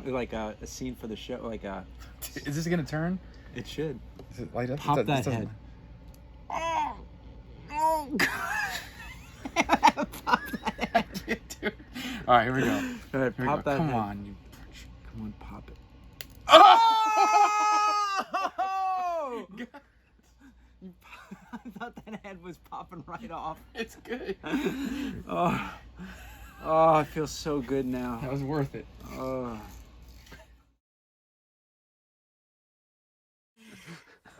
like a scene for the show, like a. Is this gonna turn? It should. Is it light up? Pop that head. Oh, oh God. Pop that head. Dude. All right, here we go. All right, pop that Come head. on, you. Come on, pop it. Oh! I thought that head was popping right off. It's good. Oh, I feel so good now. That was worth it.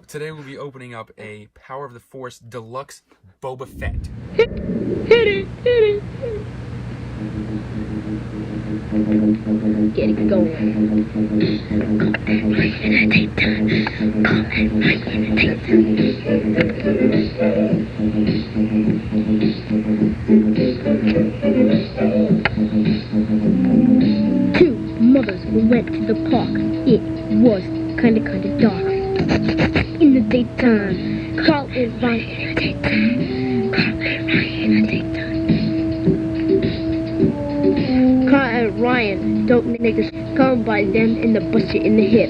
Today we'll be opening up a Power of the Force Deluxe Boba Fett. Hit it. Get it going. Two mothers went to the park. It was kinda dark. In the daytime, Carl and Ryan in the daytime. Carl and Ryan don't make us come by them and the bust you in the hip.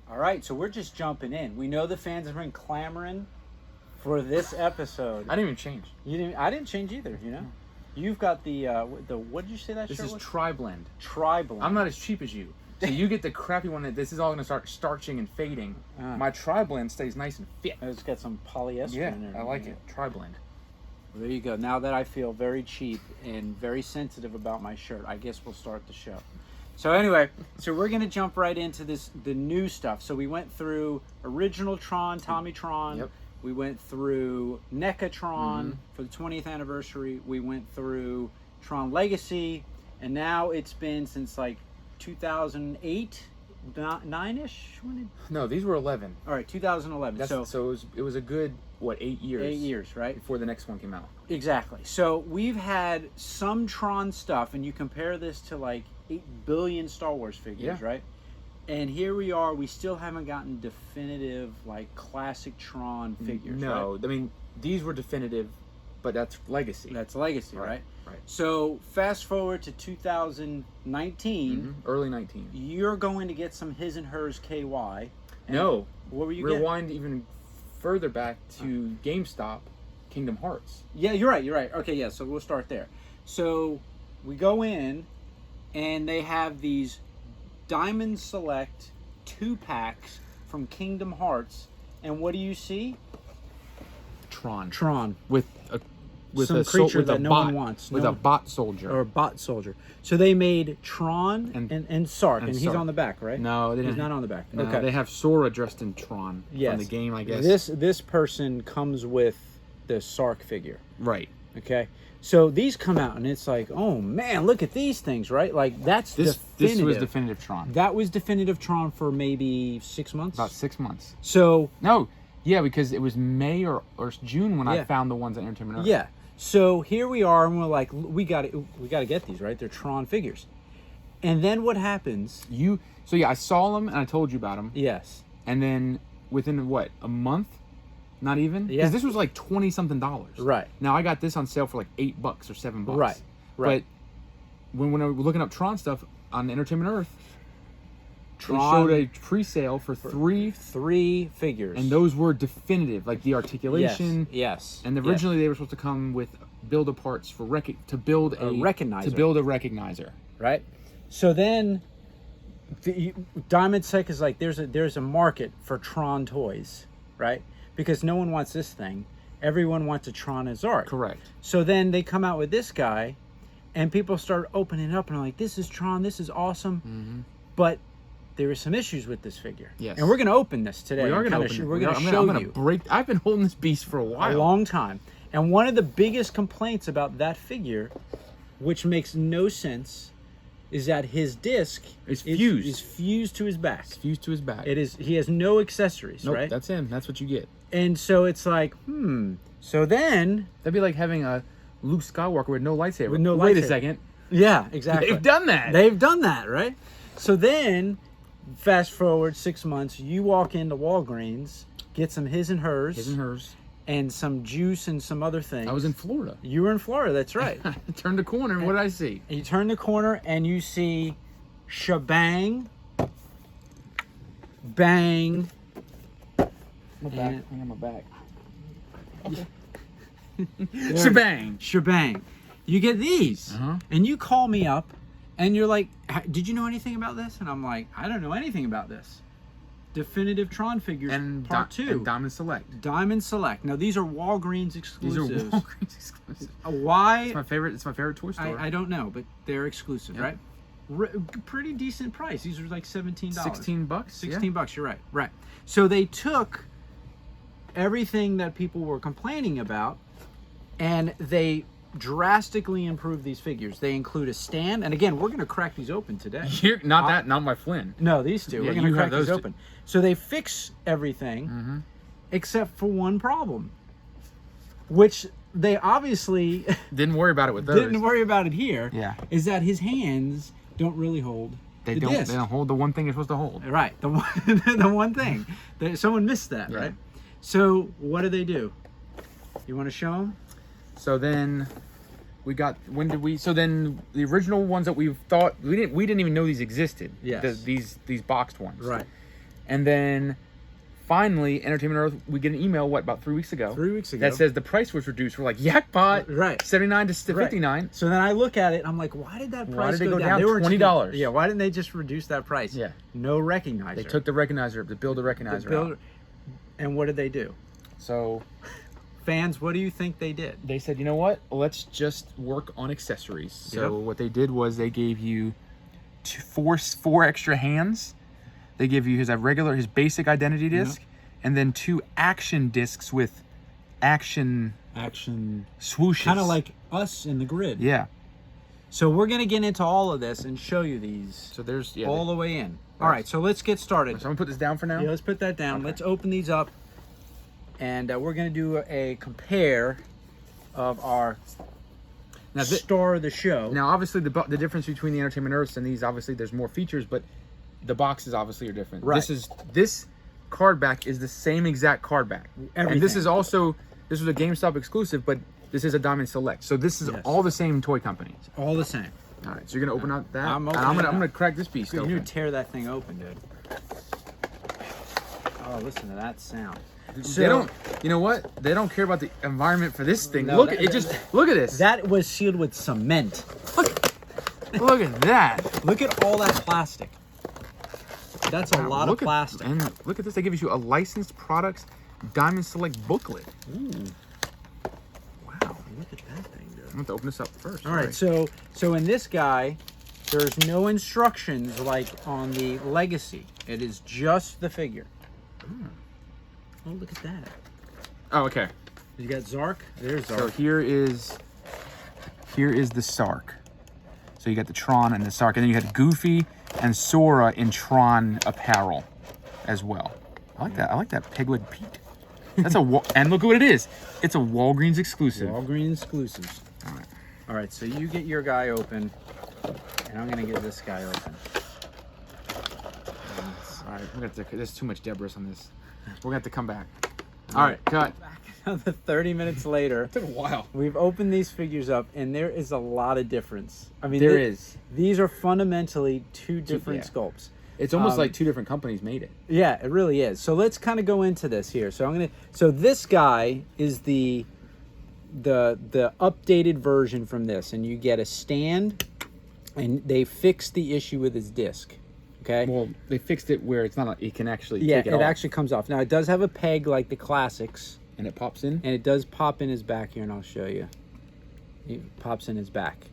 All right, so we're just jumping in. We know the fans have been clamoring for this episode. I didn't even change. You didn't? I didn't change either. You know, you've got the what did you say that This shirt is was? Tri-Blend. Tri-Blend. I'm not as cheap as you. So you get the crappy one that this is all going to start starching and fading. My Tri-Blend stays nice and fit. It's got some polyester in there. I like it. Tri-Blend. Well, there you go. Now that I feel very cheap and very sensitive about my shirt, I guess we'll start the show. So anyway, so we're going to jump right into the new stuff. So we went through original Tron, Tomy Tron. Yep. We went through NECA Tron for the 20th anniversary. We went through Tron Legacy. And now it's been since like 2008, 9-ish? No, these were 11. All right, 2011. So it was a good, 8 years? 8 years, right? Before the next one came out. Exactly. So we've had some Tron stuff, and you compare this to like 8 billion Star Wars figures, right? And here we are, we still haven't gotten definitive, like, classic Tron figures, No, right? I mean, these were definitive, but that's Legacy. That's Legacy, right? Right. So fast forward to 2019. Early 19. You're going to get some His and Hers KY. No. What were you getting? Rewind even further back to GameStop, Kingdom Hearts. Yeah, you're right. Okay, yeah, so we'll start there. So we go in, and they have these Diamond Select 2-packs from Kingdom Hearts. And what do you see? Tron. With some a creature with that a no bot, one wants. with a bot soldier. Or a bot soldier. So they made Tron and Sark, and he's Sark. on the back, right? No, they didn't. He's not on the back. No, okay. they have Sora dressed in Tron from the game, I guess. This person comes with the Sark figure. Right. Okay. So these come out, and it's like, oh man, look at these things, right? Like that's This was definitive. definitive Tron. That was definitive Tron for maybe 6 months. About 6 months. So no, yeah, because it was May or June when I found the ones at Entertainment Earth. Yeah. So here we are, and we're like, we got to get these, right? They're Tron figures. And then what happens? So I saw them and I told you about them. Yes. And then within a month, not even, because this was like $20-something. Right. Now I got this on sale for like $8 or $7. Right. But when I was looking up Tron stuff on Entertainment Earth, Tron showed a pre-sale for three figures, and those were definitive, like the articulation. Yes. And originally they were supposed to come with builder parts for to build a recognizer. Right. So then, Diamond Select is like, there's a market for Tron toys, right? Because no one wants this thing. Everyone wants a Tron and Zark. Correct. So then they come out with this guy, and people start opening it up and are like, this is Tron, this is awesome. But there are some issues with this figure. Yes. And we're going to open this today. We are going to open it. We're going to show you. I've been holding this beast for a while. A long time. And one of the biggest complaints about that figure, which makes no sense, is that his disc is fused to his back. It's fused to his back. It is. He has no accessories, nope, right? That's him. That's what you get. And so it's like, So then that'd be like having a Luke Skywalker with no lightsaber. Wait a second. Yeah, exactly. They've done that. They've done that, right? So then, fast forward 6 months, you walk into Walgreens, get some His and Hers. His and Hers. and some juice and some other things. I was in Florida. You were in Florida, that's right. Turned the corner, and what did I see? You turn the corner and you see shebang, bang. My back. I got my back. There. Shebang. Shebang. You get these, and you call me up, and you're like, "Did you know anything about this?" And I'm like, "I don't know anything about this." Definitive Tron figures, And part 2. And Diamond Select. Diamond Select. Now these are Walgreens exclusives. These are Walgreens exclusives. Why? It's my favorite. It's my favorite toy store. I don't know, but they're exclusive, Yep. right? Pretty decent price. These are like $17. $16. $16, you're right. Right. So they took everything that people were complaining about, and they drastically improved these figures. They include a stand, and again, we're going to crack these open today. Not my Flynn. No, these two. Yeah, We're going to you crack have these those open. So they fix everything except for one problem, which they obviously Didn't worry about it with those. didn't worry about it here. Yeah. Is that his hands don't really hold They the don't. disc. They don't hold the one thing you're supposed to hold. Right. The one, the one thing. Someone missed that, Yeah. right? So what do they do? You want to show them? So then we got. When did we? So then the original ones that we thought we didn't even know these existed. Yes. These boxed ones. Right. And then finally, Entertainment Earth, we get an email, about 3 weeks ago? 3 weeks ago. That says the price was reduced. We're like, jackpot. Right. 79 to Right. 59. So then I look at it and I'm like, why did that price Why did they go down? down? They were $20. Yeah, why didn't they just reduce that price? Yeah. No recognizer. They took the recognizer, the build the recognizer out. And what did they do? So Fans, what do you think they did? they said, you know what? Let's just work on accessories. So Yep. what they did was they gave you four extra hands. They give you his basic identity disc, and then 2 action discs with action swooshes. Kind of like us in the grid. Yeah. So we're going to get into all of this and show you these So there's all the way in. All right, so let's get started. So I'm gonna put this down for now. Yeah, let's put that down. Okay. Let's open these up, and we're going to do a compare of our star of the show. Now, obviously, the difference between the Entertainment Earths and these, obviously, there's more features, but the boxes obviously are different. Right. This card back is the same exact card back. Everything. And this was a GameStop exclusive, but this is a Diamond Select. So this is Yes. all the same toy company. All the same. All right, so you're gonna open up that. I'm and opening it I'm up. gonna crack this piece You open. need to tear that thing open, dude. Oh, listen to that sound. They don't. You know what? They don't care about the environment for this thing. No, look that- at it. Just look at this. That was sealed with cement. Look at that. Look at all that plastic. That's a lot of Look at- plastic. And look at this. They give you a licensed products Diamond Select booklet. Ooh. Wow, look at that thing, dude. I'm going to open this up first. All right, so in this guy, there's no instructions like on the Legacy. It is just the figure. Oh, look at that. Oh, okay. You got Zark. There's So Zark. here is the Sark. So you got the Tron and the Sark, and then you had Goofy and Sora in Tron apparel as well. I like that. I like that Piglet Pete. That's and look at what it is. It's a Walgreens exclusive. Walgreens Exclusives. All right. All right, so you get your guy open, and I'm gonna get this guy open. All right. There's too much Debris on this. We're gonna have to come back. All right, cut. Another 30 minutes later, Took a while. we've opened these figures up, and there is a lot of difference. I mean, There is. These are fundamentally two different yeah. sculpts. It's almost like 2 different companies made it. Yeah, it really is. So let's kind of go into this here. So this guy is the updated version from this, and you get a stand, and they fixed the issue with his disc. Okay. Well, they fixed it where it's not. It can actually. Yeah, take it off. actually comes off. Now it does have a peg like the classics, And it pops in. and it does pop in his back here, and I'll show you. It pops in his back.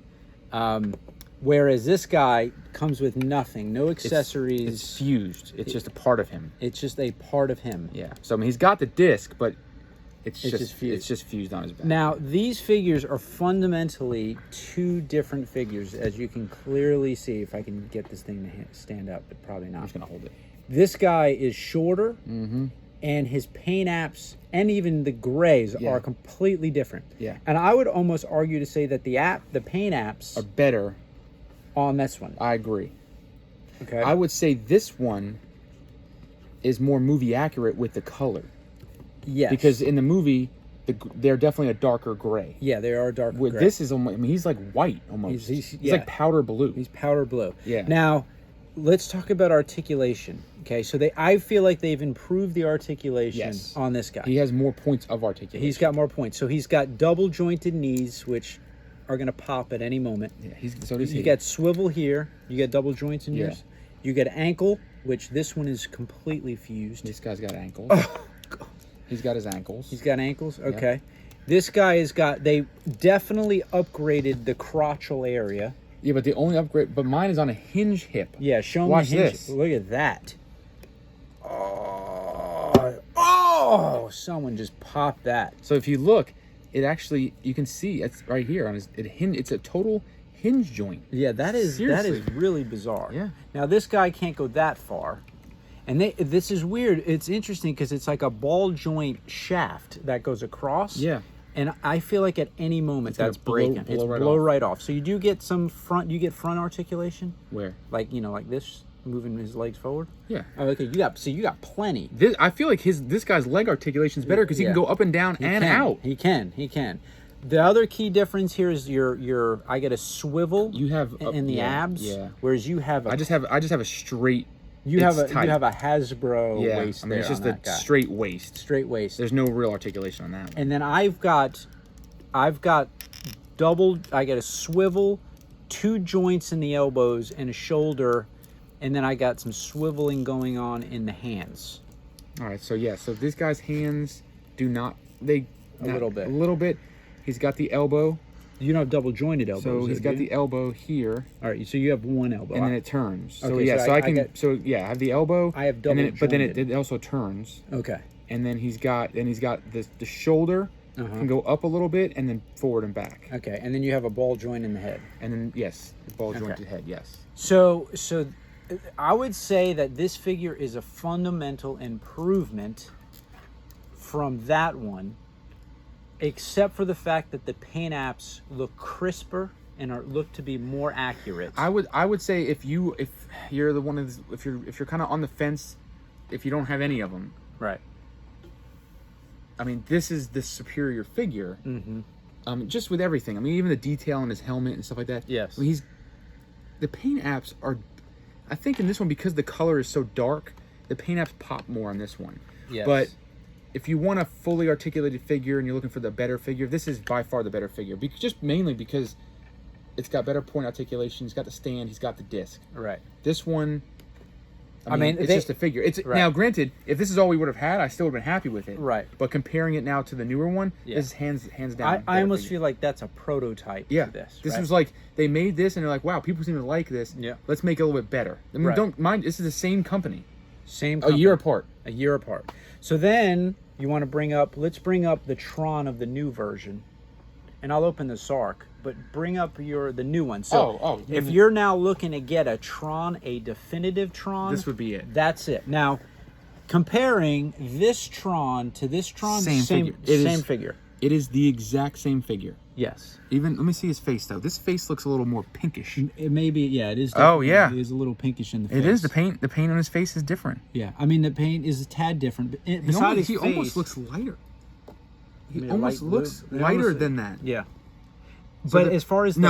Whereas this guy comes with nothing, no accessories. It's fused. It's just a part of him. It's just a part of him. Yeah. So I mean, he's got the disc, but it's just fused. It's just fused on his back. Now, these figures are fundamentally two different figures, as you can clearly see. If I can get this thing to stand up, but probably not. I'm just gonna hold it. This guy is shorter, and his paint apps and even the grays Yeah. are completely different. Yeah. And I would almost argue to say that the paint apps Are better. on this one. I agree. Okay. I would say this one is more movie accurate with the color. Yes. Because in the movie, they're definitely a darker gray. Yeah, they are darker With gray. this is almost, I mean, he's like white almost. He's yeah. like powder blue. He's powder blue. Yeah. Now, let's talk about articulation. Okay, so I feel like they've improved the articulation on this guy. He has more points of articulation. He's got more points. So he's got double jointed knees, which are going to pop at any moment. Yeah, so does he. You got swivel here. You got double joints in Yeah. yours. You got ankle, which this one is completely fused. This guy's got ankles. He's got his ankles. He's got ankles. Okay. This guy has got. They definitely upgraded the crotchal area. Yeah, but the only upgrade, but mine is on a hinge hip. Yeah, show me. Watch this. Look at that. Oh! Someone just popped that. So if you look, it actually, you can see it's right here on his. It's a total hinge joint. Yeah, that is Seriously. really bizarre. Yeah. Now this guy can't go that far, and this is weird. It's interesting because it's like a ball joint shaft that goes across. Yeah. And I feel like at any moment gonna that's breaking. blow Right off. So you do get some front. You get front articulation, Where? like like this, moving his legs forward. Yeah. Oh, okay. You got plenty. I feel like this guy's leg articulation is better because he can go up and down and out. He can. The other key difference here is your I get a swivel. You have in the abs. Yeah. Whereas you have I just have a straight. you have it's a tight. Hasbro waist. I mean, it's there just on a that guy. straight waist. Straight waist. There's no real articulation on that one. And then I've got double. I get a swivel, 2 joints in the elbows and a shoulder, and then I got some swiveling going on in the hands. All right, so so these guys' hands do not a little bit. He's got the elbow. You don't have double jointed elbows. So he's got the elbow here. All right, so you have one elbow. And then it turns. So Okay, so I I can. got- I have the elbow. I have double and then but then jointed. it also turns. Okay. And then he's got the shoulder can go up a little bit and then forward and back. Okay, and then you have a ball joint in the head. And then the ball jointed head. Yes. So I would say that this figure is a fundamental improvement from that one, except for the fact that the paint apps look crisper and look to be more accurate. I would say if you're the one of if you're kind of on the fence, if you don't have any of them, Right. I mean, this is the superior figure. Mm-hmm. Just with everything. I mean, even the detail on his helmet and stuff like that. Yes. I mean, the paint apps are, I think in this one, because the color is so dark, the paint apps pop more on this one. Yes. But if you want a fully articulated figure and you're looking for the better figure, this is by far the better figure. Just mainly because it's got better point articulation. He's got the stand. He's got the disc. Right. This one, I mean, it's just a figure. It's Right. now granted, if this is all we would have had, I still would have been happy with it. Right. But comparing it now to the newer one, this is hands down. I better almost figure. feel like that's a prototype Yeah. for this. This right? was like they made this and they're like, wow, people seem to like this. Yeah. Let's make it a little bit better. I mean, Right. don't mind. This is the same company. same A company. year apart. A year apart. So then you want to let's bring up the Tron of the new version, and I'll open the Sark. But bring up the new one. So if you're now looking to get a Tron, a definitive Tron, This would be it. That's it. Now, comparing this Tron to this Tron, Same figure. Same figure. It is the exact same figure. Yes. Even let me see his face though. This face looks a little more pinkish. It may be. Yeah, it is. Oh, yeah. It is a little pinkish in the face. It is the paint. The paint on his face is different. Yeah, I mean the paint is a tad different. But He besides his face, almost looks lighter. He mean, almost light looks blue. lighter than that. Yeah. So But as far as the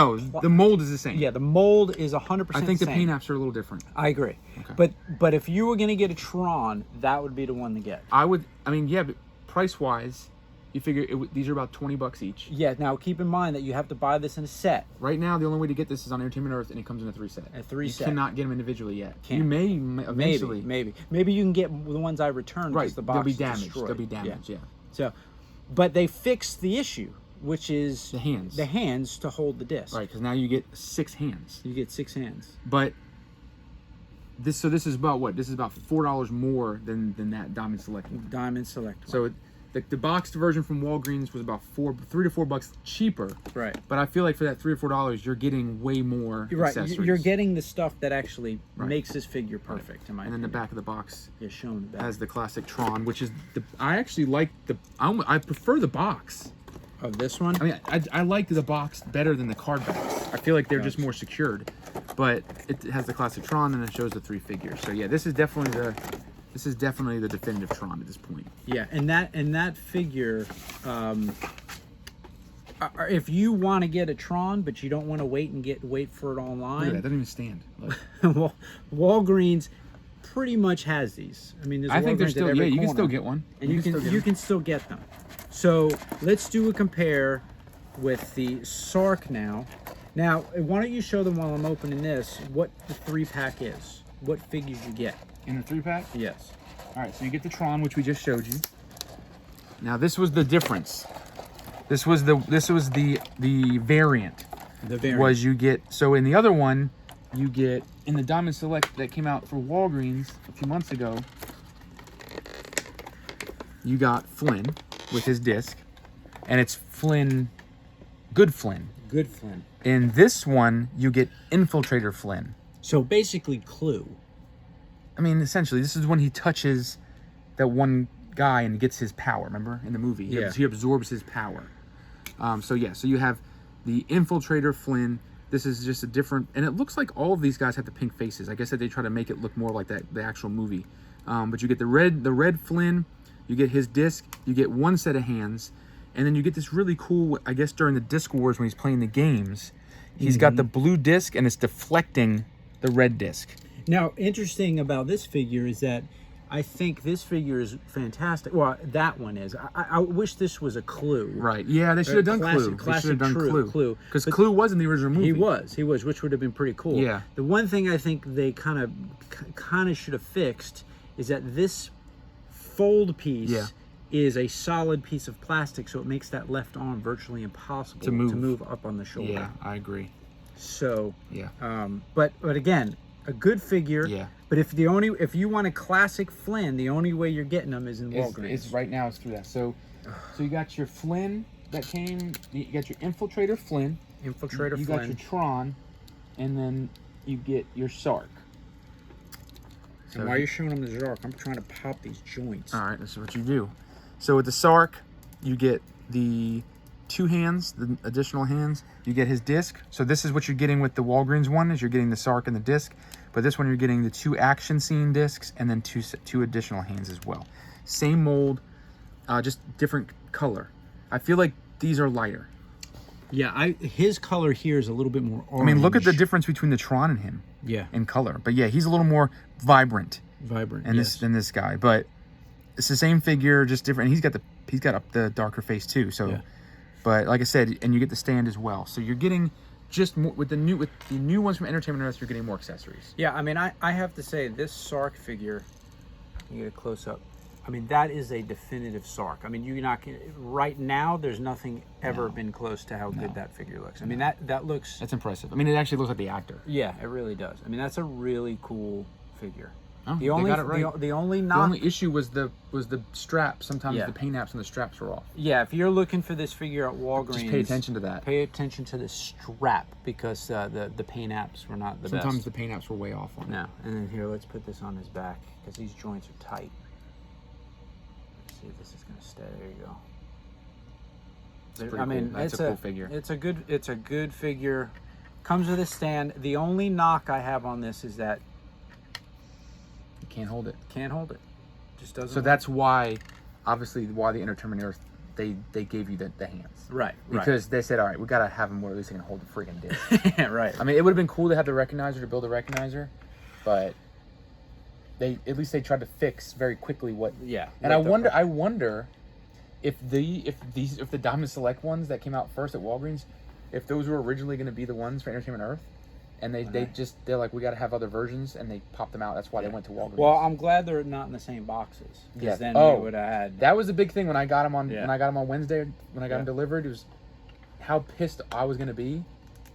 mold is the same. the mold is 100%. I think the same. paint apps are a little different. I agree. Okay. But if you were gonna get a Tron, that would be the one to get. But price wise, you figure these are about $20 each. Yeah. Now keep in mind that you have to buy this in a set. Right now, the only way to get this is on Entertainment Earth, and it comes in a 3-set. You cannot get them individually yet. Can't. You may eventually. Maybe you can get the ones I returned. Right. Because the box They'll be is damaged. destroyed. They'll be damaged. Yeah. So, but they fixed the issue, which is The hands. The hands to hold the disc. Right. Because now you get 6 hands. You get 6 hands. But this is about what? This is about $4 more than that Diamond Select one. Diamond Select. One. So the boxed version from Walgreens was about $3 to $4 cheaper. Right. But I feel like for that $3 or $4, you're getting way more You're right. accessories. You're getting the stuff that actually Right. makes this figure perfect. In my And then the opinion. back of the box Shown the back has the classic Tron, which is I actually like I prefer the box. of this one. I mean, I like the box better than the card backs. I feel like they're just more secured. But it has the classic Tron and it shows the 3 figures. So yeah, this is definitely This is definitely the definitive Tron at this point. Yeah, and that figure, if you want to get a Tron, but you don't want to wait for it Look at online, that, it doesn't even stand. Like, well, Walgreens pretty much has these. I mean, there's I think they're Walgreens at still, every you can corner, still get one. and you can still get them. So let's do a compare with the Sark now. Now, why don't you show them while I'm opening this what the 3-pack is? What figures you get? In the 3-pack? Yes. All right, so you get the Tron, which we just showed you. Now this was the difference. This was the variant. The variant Was you get, so in the other one, you get, in the Diamond Select that came out for Walgreens a few months ago, you got Flynn with his disc, and it's Flynn, good Flynn. Good Flynn. In this one, you get Infiltrator Flynn. So basically Clue. I mean, essentially, this is when he touches that one guy and gets his power, remember? In the movie. He absorbs his power. So yeah, so you have the Infiltrator Flynn. This is just a different, and it looks like all of these guys have the pink faces. I guess that they try to make it look more like the actual movie. But you get the red Flynn, you get his disc, you get one set of hands, and then you get this really cool, I guess during the Disc Wars when he's playing the games, he's got the blue disc and it's deflecting the red disc. Now, interesting about this figure is that I think this figure is fantastic. Well, that one is. I wish this was a Clue. Right. Yeah, they should have done Clue. They should have done Clue. Because Clue was in the original movie. He was, which would have been pretty cool. Yeah. The one thing I think they kind of should have fixed is that this fold piece is a solid piece of plastic, so it makes that left arm virtually impossible to move up on the shoulder. Yeah, I agree. So yeah. But again, a good figure. Yeah. But if you want a classic Flynn, the only way you're getting them is in Walgreens. It's right now. It's through that. So you got your Flynn that came. You got your Infiltrator Flynn. You got your Tron, and then you get your Sark. So and why are you showing them the Sark? I'm trying to pop these joints. All right, this is what you do. So with the Sark, you get the 2 hands, the additional hands. You get his disc. So this is what you're getting with the Walgreens one, is you're getting the Sark and the disc. But this one you're getting the 2 action scene discs and then two additional hands as well. Same mold, just different color. I feel like these are lighter. Yeah, his color here is a little bit more orange. I mean, look at the difference between the Tron and him. Yeah. In color. But yeah, he's a little more vibrant. And than this guy. But it's the same figure, just different. And he's got the darker face too. So, yeah. But like I said, and you get the stand as well. So you're getting just more with the new ones from Entertainment Earth. You're getting more accessories. Yeah, I mean, I have to say this Sark figure. You get a close up. I mean, that is a definitive Sark. I mean, you're not right now. There's nothing ever been close to how good that figure looks. I mean, that looks. That's impressive. I mean, it actually looks like the actor. Yeah, it really does. I mean, that's a really cool figure. Oh, they got it right. The only issue was the strap. Sometimes the paint apps and the straps were off. Yeah, if you're looking for this figure at Walgreens, just pay attention to that. Pay attention to the strap because the paint apps were not the best. Sometimes the paint apps were way off on it. No, and then here, let's put this on his back because these joints are tight. Let's see if this is gonna stay. There you go. It's pretty cool. That's a cool figure. It's a good figure. Comes with a stand. The only knock I have on this is that. Can't hold it. Can't hold it. Just doesn't. So that's why, obviously, why the Entertainment Earth they gave you the hands. Right. Because they said, all right, we gotta have them where at least they can hold the freaking disc. Right. I mean, it would have been cool to have the recognizer to build a recognizer, but at least they tried to fix very quickly what. Yeah. And I wonder if the Diamond Select ones that came out first at Walgreens, if those were originally going to be the ones for Entertainment Earth. And they're like, we got to have other versions, and they popped them out. That's why they went to Walgreens. Well, I'm glad they're not in the same boxes. Yeah. Then they would have had. That was a big thing when I got them on Wednesday when I got them delivered. It was how pissed I was gonna be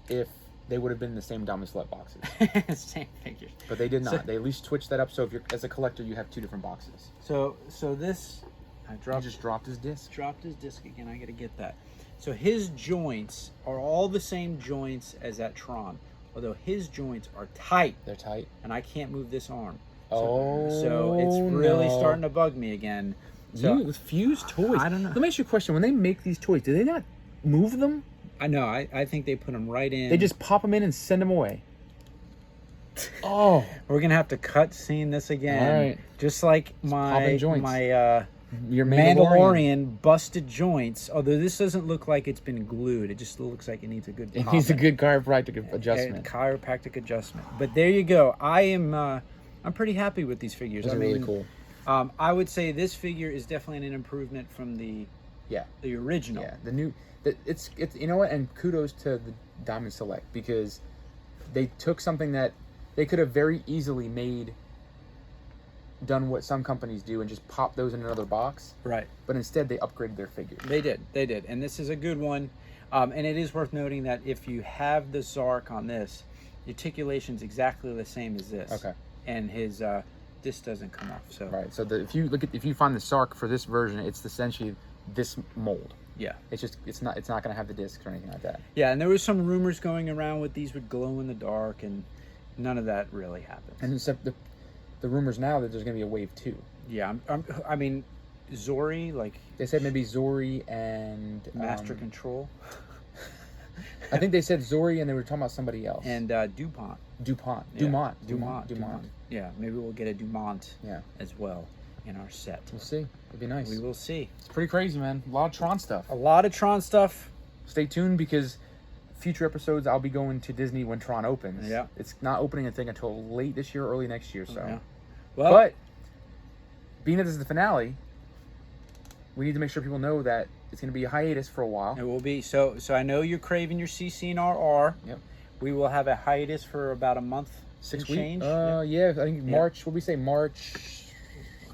if they would have been in the same Diamond Select boxes. Same figures. But they did not. They at least switched that up. So if you're as a collector, you have 2 different boxes. So this, he just dropped his disc. Dropped his disc again. I got to get that. So his joints are all the same joints as that Tron. Although his joints are tight. They're tight. And I can't move this arm. So it's really starting to bug me again. So, with fused toys. I don't know. Let me ask you a question. When they make these toys, do they not move them? I know. I think they put them right in. They just pop them in and send them away. Oh, We're gonna have to cut scene this again. All right. Just like popping joints. my your Mandalorian busted joints. Although this doesn't look like it's been glued, it just looks like it needs a good. It needs a good chiropractic adjustment. Chiropractic adjustment. But there you go. I'm pretty happy with these figures. These are really cool. I would say this figure is definitely an improvement from the original. Yeah, the new. It's you know what? And kudos to the Diamond Select, because they took something that they could have very easily done what some companies do and just pop those in another box. Right. But instead they upgraded their figure. They did. And this is a good one. And it is worth noting that if you have the Zark on this, the articulation's exactly the same as this. Okay. And his this doesn't come off. So right. So if you find the Zark for this version, it's essentially this mold. Yeah. It's not going to have the discs or anything like that. Yeah, and there was some rumors going around with these would glow in the dark, and none of that really happened. And except the rumors now that there's going to be a wave 2. Yeah, I mean, Zori, like they said maybe Zori and Master Control. I think they said Zori, and they were talking about somebody else. And Dumont. Yeah. Dumont. Yeah, maybe we'll get a Dumont. Yeah. As well in our set. We'll see. It'd be nice. We will see. It's pretty crazy, man. A lot of Tron stuff. A lot of Tron stuff. Stay tuned, because future episodes I'll be going to Disney when Tron opens. Yeah. It's not opening, I think, until late this year, early next year. So. Yeah. Well, but being that this is the finale, we need to make sure people know that it's going to be a hiatus for a while. It will be. So I know you're craving your CC and RR. Yep. We will have a hiatus for about a month. 6 weeks. Change. Yeah. I think March. What we say, March.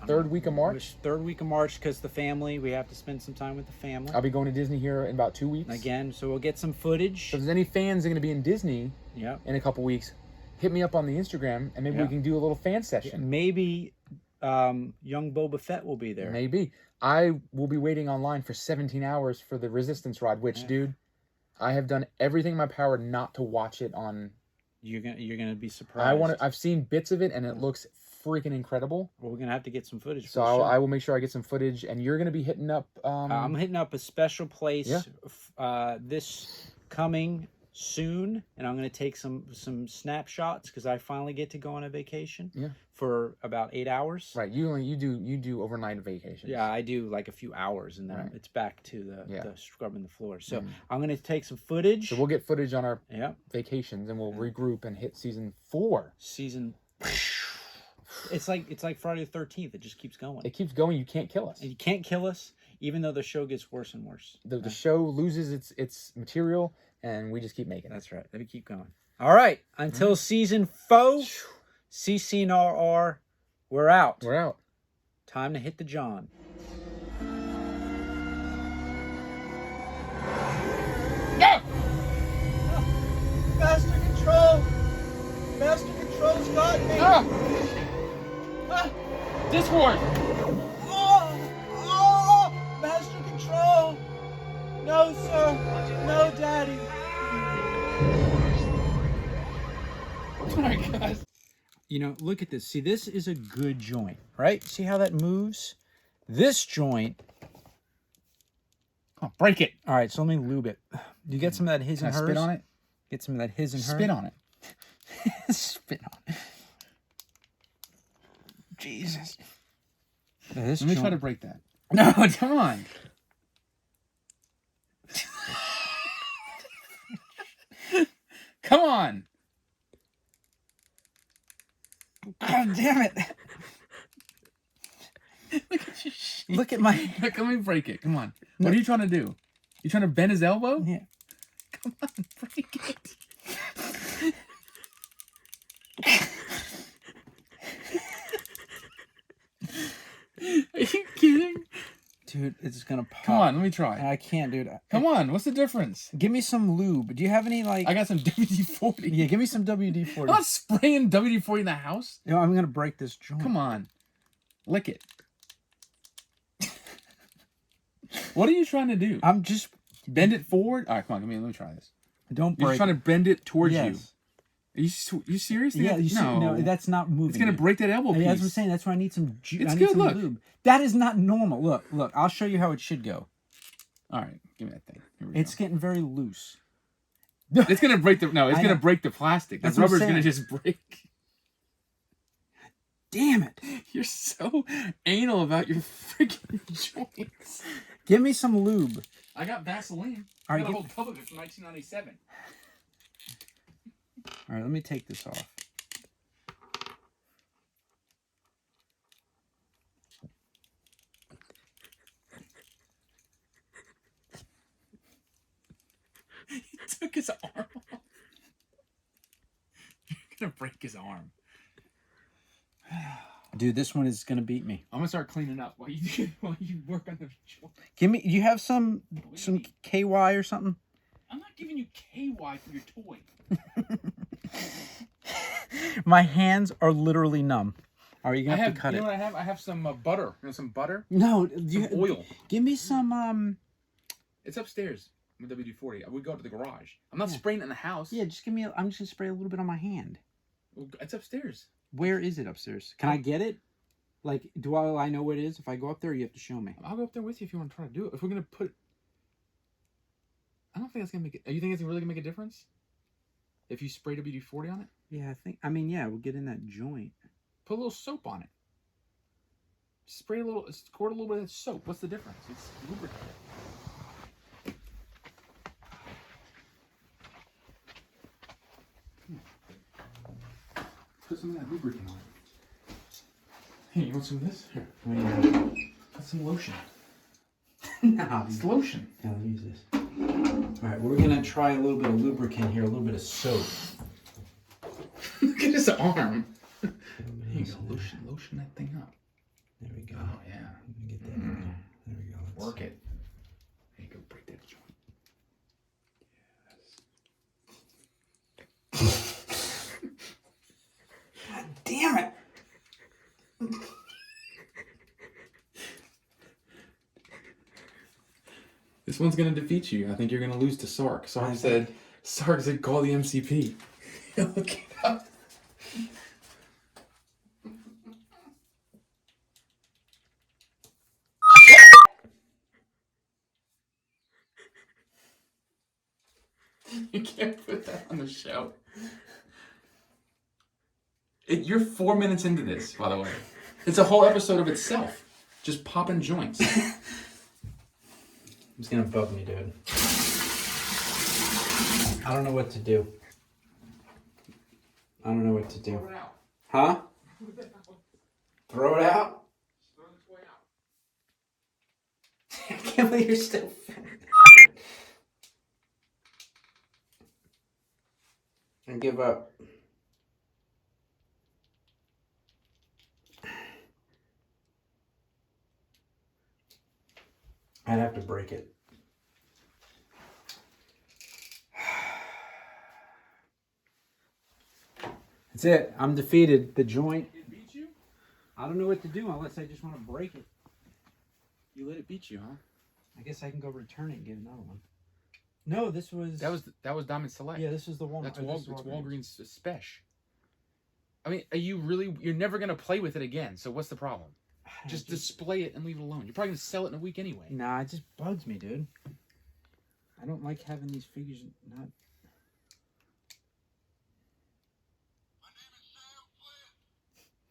Third week of March? Third week of March, because the family, we have to spend some time with the family. I'll be going to Disney here in about 2 weeks. Again, so we'll get some footage. So if there's any fans that are going to be in Disney in a couple weeks, hit me up on the Instagram, and maybe we can do a little fan session. Maybe young Boba Fett will be there. Maybe. I will be waiting online for 17 hours for the Resistance ride, which, dude, I have done everything in my power not to watch it on... You're gonna be surprised. I've seen bits of it, and it looks freaking incredible. Well, we're gonna have to get some footage. So I will make sure I get some footage, and you're gonna be hitting up. I'm hitting up a special place this coming soon, and I'm gonna take some snapshots, because I finally get to go on a vacation. For about 8 hours. Right. You do overnight vacations. Yeah, I do like a few hours, and then it's back to the scrubbing the floor. So I'm gonna take some footage. So we'll get footage on our vacations, and we'll regroup and hit season 4. It's like Friday the 13th. It just keeps going. It keeps going. You can't kill us. And you can't kill us, even though the show gets worse and worse. The show loses its material, and we just keep making it. That's right. Let me keep going. All right. Until season 4, CC and RR, we're out. We're out. Time to hit the John. Master Control! Master Control's got me! Discord! Oh! Master Control! No, sir! No, Daddy! Oh my God. You know, look at this. See, this is a good joint, right? See how that moves? This joint... Oh, break it. All right, so let me lube it. Do you get some of that his and hers? Spit on it? Get some of that his and hers? Spit on it. Spit on it. Jesus. Let me try to break that. No, come on. Come on. God damn it. Look at my... Look, let me break it. Come on. No. What are you trying to do? You trying to bend his elbow? Yeah. Come on, break it. Are you kidding? Dude, it's gonna pop. Come on, let me try. I can't, dude. Come on, what's the difference? Give me some lube. Do you have any, like... I got some WD-40. Yeah, give me some WD-40. I'm not spraying WD-40 in the house. You know, I'm gonna break this joint. Come on. Lick it. What are you trying to do? I'm just... Bend it forward? All right, come on, let me try this. Don't break You're trying to bend it towards you. Yes. Are you serious? Yeah, no, that's not moving. It's going to break that elbow piece. That's what I'm saying. That's why I need some It's good, look. lube. That is not normal. Look. I'll show you how it should go. All right, give me that thing. It's getting very loose. It's going to break the... No, it's going to break the plastic. The rubber's going to just break. damn it. You're so anal about your freaking joints. Give me some lube. I got Vaseline. All I right, got a whole tub of it from 1997. All right, let me take this off. He took his arm off. You're gonna break his arm. Dude, this one is gonna beat me. I'm gonna start cleaning up while you work on the joint. Give me. You have some KY or something? I'm not giving you KY for your toy. My hands are literally numb. Are you gonna have to cut you it? know what I have? I have some butter. You know, some butter. No, Some oil. Give me some. It's upstairs with WD-40. We go to the garage. I'm not spraying it in the house. Yeah, just give me. I'm just gonna spray a little bit on my hand. Well, it's upstairs. Where is it upstairs? Can I get it? Like, do I know where it is? If I go up there, or you have to show me. I'll go up there with you if you want to try to do it. If we're gonna put, I don't think that's gonna make it. You think it's really gonna make a difference? If you spray WD-40 on it? Yeah, I think. I mean, yeah, we'll get in that joint. Put a little soap on it. Spray a little. Squirt a little bit of soap. What's the difference? It's lubricant. Put some of that lubricant on it. Hey, you want some of this? Here. Put some lotion. No, It's lotion. yeah, let me use this. All right, we're gonna try a little bit of lubricant here, a little bit of soap. Look at his arm. Here you go. Lotion that thing up. There we go. Oh, yeah. Let me get that in there. There we go. Let's Work see. it. There you go. Break that joint. God damn it! This one's gonna defeat you. I think you're gonna lose to Sark. Sark said, call the MCP. Look it up. You can't put that on the show. You're 4 minutes into this, by the way. It's a whole episode of itself. Just popping joints. It's gonna bug me, dude. I don't know what to do. I don't know what to do. Throw it out. Huh? Throw it out? Throw the toy out. I can't believe you're still fat. I give up. I'd have to break it. That's it. I'm defeated. The joint. It beat you? I don't know what to do unless I just want to break it. You let it beat you, huh? I guess I can go return it and get another one. No, this was... That was Diamond Select. Yeah, this is the Walmart. That's Walgreens Special. I mean, you're never going to play with it again, so what's the problem? Just display it and leave it alone. You're probably going to sell it in a week anyway. Nah, it just bugs me, dude. I don't like having these figures not...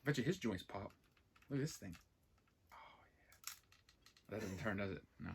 I bet you his joints pop. Look at this thing. Oh, yeah. That doesn't turn, does it? No.